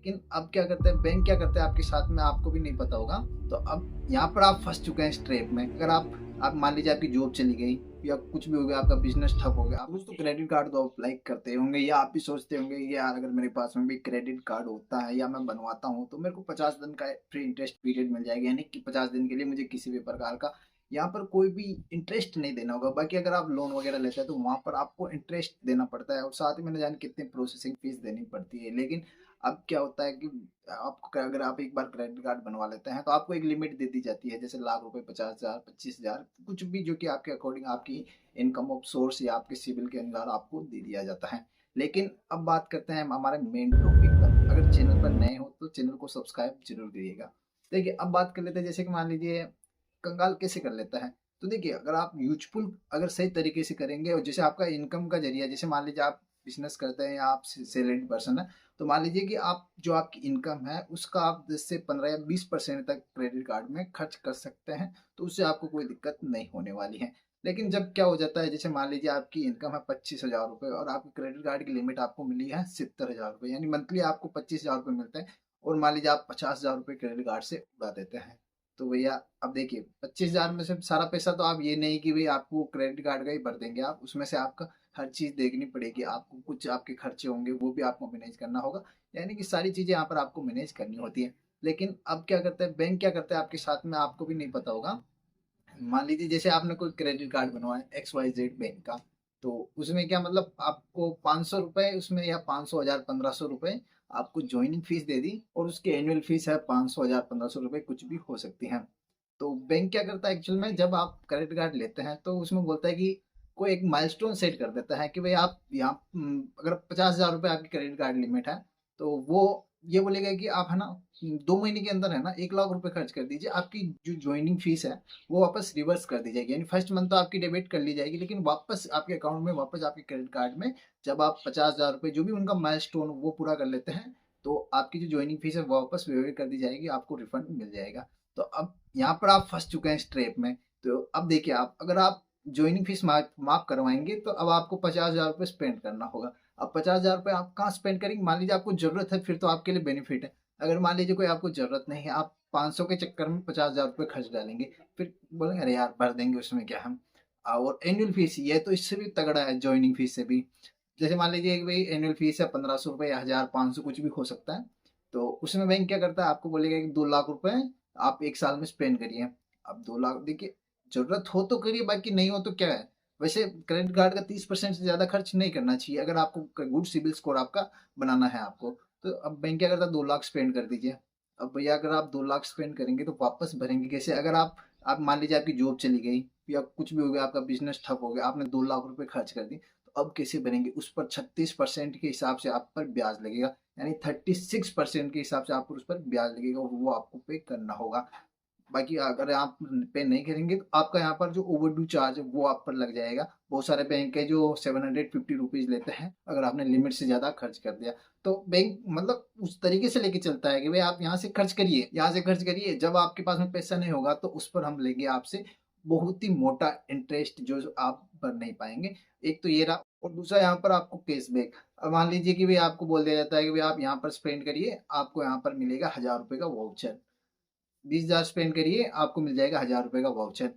लेकिन अब क्या करते हैं, बैंक क्या करते हैं आपके साथ में, आपको भी नहीं पता होगा। तो अब यहाँ पर आप फंस चुके हैं इस ट्रैप में। अगर आप मान लीजिए आपकी जॉब चली गई या कुछ भी हो गया, आपका बिजनेस ठप हो गया, आप तो क्रेडिट कार्ड तो अप्लाई करते होंगे, या आप भी सोचते होंगे कि यार अगर मेरे पास में भी क्रेडिट कार्ड होता है या मैं बनवाता हूँ तो मेरे को 50 दिन का फ्री इंटरेस्ट पीरियड मिल जाएगा, यानी कि 50 दिन के लिए मुझे किसी भी प्रकार का यहाँ पर कोई भी इंटरेस्ट नहीं देना होगा। बाकी अगर आप लोन वगैरह लेते हैं तो वहाँ पर आपको इंटरेस्ट देना पड़ता है, और साथ ही मैंने जाने कितनी प्रोसेसिंग फीस देनी पड़ती है। लेकिन अब क्या होता है कि आपको अगर आप एक बार क्रेडिट कार्ड बनवा लेते हैं तो आपको एक लिमिट दे दी जाती है, जैसे लाख रुपए, 50,000, 25,000, कुछ भी जो कि आपके अकॉर्डिंग आपकी इनकम ऑफ सोर्स या आपके सिविल के अनुसार आपको दे दिया जाता है। लेकिन अब बात करते हैं हमारे मेन टॉपिक पर। अगर चैनल पर नए हो तो चैनल को सब्सक्राइब जरूर करिएगा। देखिए अब बात कर लेते हैं, जैसे कि मान लीजिए कंगाल कैसे कर लेता है। तो देखिए अगर आप यूजफुल अगर सही तरीके से करेंगे, और जैसे आपका इनकम का जरिया, जैसे मान लीजिए आप बिजनेस करते हैं या आप सैलरीड पर्सन है, तो मान लीजिए कि आप जो आपकी इनकम है उसका आप 10 से 15 या 20% तक क्रेडिट कार्ड में खर्च कर सकते हैं, तो उससे आपको कोई दिक्कत नहीं होने वाली है। लेकिन जब क्या हो जाता है, जैसे मान लीजिए आपकी इनकम है 25,000 रुपये और आपकी क्रेडिट कार्ड की लिमिट आपको मिली है 70,000 रुपये, यानी मंथली आपको 25,000 रुपये मिलते हैं, और मान लीजिए आप 50,000 रुपये क्रेडिट कार्ड से उड़ा देते हैं। तो भैया अब देखिए 25,000 में से सारा पैसा तो आप ये नहीं कि भाई आपको क्रेडिट कार्ड का ही भर देंगे, आप उसमें से आपका हर चीज देखनी पड़ेगी, आपको कुछ आपके खर्चे होंगे वो भी आपको मैनेज करना होगा, यानी कि सारी चीजें यहाँ पर आपको मैनेज करनी होती है। लेकिन अब क्या करते हैं, बैंक क्या करते हैं आपके साथ में, आपको भी नहीं पता होगा। मान लीजिए जैसे आपने कोई क्रेडिट कार्ड बनवाया XYZ बैंक का, तो उसमें क्या मतलब आपको 500 रुपए उसमें, या 500, 1000, 1500 रुपए आपको ज्वाइनिंग फीस दे दी, और उसकी एनुअल फीस है 500, 1000, 1500 रुपए कुछ भी हो सकती है। तो बैंक क्या करता है एक्चुअल में, जब आप क्रेडिट कार्ड लेते हैं तो उसमें बोलता है कि कोई एक माइलस्टोन सेट कर देता है कि भाई आप यहाँ अगर 50,000 रुपये आपकी क्रेडिट कार्ड लिमिट है, तो वो ये बोलेगा कि आप है ना 2 महीने के अंदर है ना 1 लाख रुपए खर्च कर दीजिए, आपकी जो ज्वाइनिंग फीस है वो वापस रिवर्स कर दी जाएगी, यानी फर्स्ट मंथ तो आपकी डेबिट कर ली जाएगी, लेकिन वापस आपके अकाउंट में, वापस आपके क्रेडिट कार्ड में, जब आप 50,000 रुपये जो भी उनका माइलस्टोन वो पूरा कर लेते हैं, तो आपकी जो ज्वाइनिंग फीस है वो वापस वेवर कर दी जाएगी, आपको रिफंड मिल जाएगा। तो अब यहाँ पर आप फंस चुके हैं इस ट्रैप में। तो अब देखिए आप अगर आप ज्वाइनिंग फीस माफ करवाएंगे तो अब आपको 50,000 रुपये स्पेंड करना होगा। अब 50,000 रुपये आप कहाँ स्पेंड करेंगे, मान लीजिए आपको जरूरत है फिर तो आपके लिए बेनिफिट है। अगर मान लीजिए कोई आपको जरूरत नहीं है, आप 500 के चक्कर में 50,000 रुपये खर्च डालेंगे, फिर बोलेंगे अरे यार भर देंगे उसमें क्या हम। और एनुअल फीस ये तो इससे भी तगड़ा है, ज्वाइनिंग फीस से भी। जैसे मान लीजिए कि भाई एनुअल फीस है 1500 रुपये या 1,500 कुछ भी हो सकता है, तो उसमें बैंक क्या करता है, आपको बोलेगा कि 2 लाख रुपए आप एक साल में स्पेंड करिए। अब 2 लाख देखिए, जरूरत हो तो करिए, बाकी नहीं हो तो क्या है। वैसे क्रेडिट कार्ड का 30% से ज्यादा खर्च नहीं करना चाहिए अगर आपको गुड सिविल स्कोर आपका बनाना है आपको। तो अब बैंक क्या करता है, 2 लाख स्पेंड कर दीजिए। अब भैया अगर आप 2 लाख स्पेंड करेंगे तो वापस भरेंगे कैसे, अगर आप मान लीजिए आपकी जॉब चली गई या कुछ भी हो गया, आपका बिजनेस ठप हो गया, आपने 2 लाख रुपए खर्च कर दी, तो अब कैसे भरेंगे, उस पर 36% के हिसाब से आप पर ब्याज लगेगा, यानी 36% के हिसाब से आपको उस पर ब्याज लगेगा, और वो आपको पे करना होगा। बाकी अगर आप पे नहीं करेंगे तो आपका यहाँ पर जो ओवर ड्यू चार्ज है वो आप पर लग जाएगा। बहुत सारे बैंक है जो 750 रुपीज लेते हैं अगर आपने लिमिट से ज्यादा खर्च कर दिया। तो बैंक मतलब उस तरीके से लेके चलता है कि भाई आप यहाँ से खर्च करिए, यहाँ से खर्च करिए, जब आपके पास में पैसा नहीं होगा तो उस पर हम लेंगे आपसे बहुत ही मोटा इंटरेस्ट जो आप भर नहीं पाएंगे। एक तो ये रहा, और दूसरा यहाँ पर आपको कैशबैक। अब मान लीजिए कि भाई आपको बोल दिया जाता है कि भाई आप यहाँ पर स्पेंड करिए, आपको यहाँ पर मिलेगा 1,000 रुपये का वाउचर। 20,000 स्पेंड करिए, आपको मिल जाएगा 1,000 रुपये का वाउचर।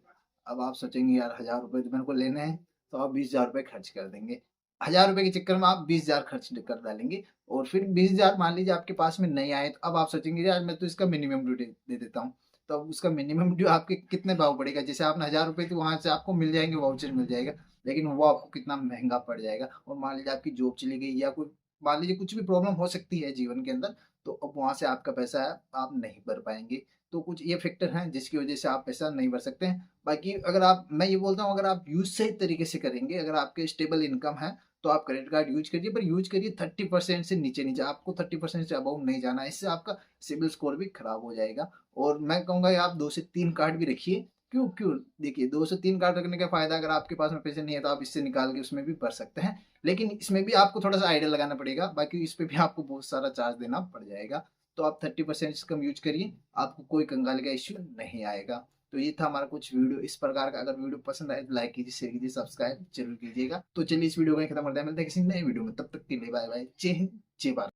अब आप सोचेंगे यार 1,000 रुपये तो मेरे को लेने हैं, तो आप 20,000 रुपये खर्च कर देंगे। 1,000 रुपये के चक्कर में आप 20,000 खर्च कर डालेंगे, और फिर 20,000 मान लीजिए आपके पास में नहीं आए, तो अब आप सोचेंगे यार मैं तो इसका मिनिमम ड्यू दे देता हूँ। तो अब उसका मिनिमम ड्यू आपके कितने भाव पड़ेगा, जैसे आपने 1,000 रुपये थी वहां से आपको मिल जाएंगे, वाउचर मिल जाएगा, लेकिन वो आपको कितना महंगा पड़ जाएगा। और मान लीजिए आपकी जॉब चली गई या कोई मान लीजिए कुछ भी प्रॉब्लम हो सकती है जीवन के अंदर, तो अब वहां से आपका पैसा है आप नहीं भर पाएंगे। तो कुछ ये फैक्टर हैं जिसकी वजह से आप पैसा नहीं भर सकते हैं। बाकी अगर आप, मैं ये बोलता हूँ अगर आप यूज सही तरीके से करेंगे, अगर आपके स्टेबल इनकम है तो आप क्रेडिट कार्ड यूज करिए, पर यूज करिए 30% से नीचे नीचे, आपको 30% से अबाउ नहीं जाना है, इससे आपका सिविल स्कोर भी खराब हो जाएगा। और मैं कहूंगा आप 2 से 3 कार्ड भी रखिए। क्यों क्यों देखिए 2 से 3 कार्ड रखने का फायदा, अगर आपके पास में पैसे नहीं है तो आप इससे निकाल के उसमें भी भर सकते हैं, लेकिन इसमें भी आपको थोड़ा सा आइडिया लगाना पड़ेगा, बाकी इस पे भी आपको बहुत सारा चार्ज देना पड़ जाएगा। तो आप 30% कम यूज करिए, आपको कोई कंगाली का इश्यू नहीं आएगा। तो ये था हमारा कुछ वीडियो इस प्रकार का। अगर वीडियो पसंद आए तो लाइक कीजिए, शेयर कीजिए, सब्सक्राइब जरूर कीजिएगा। तो चलिए इस वीडियो को खत्म करते हैं, मिलते हैं किसी नए वीडियो में, तब तक के लिए बाय बाय, जय हिंद, जय भारत।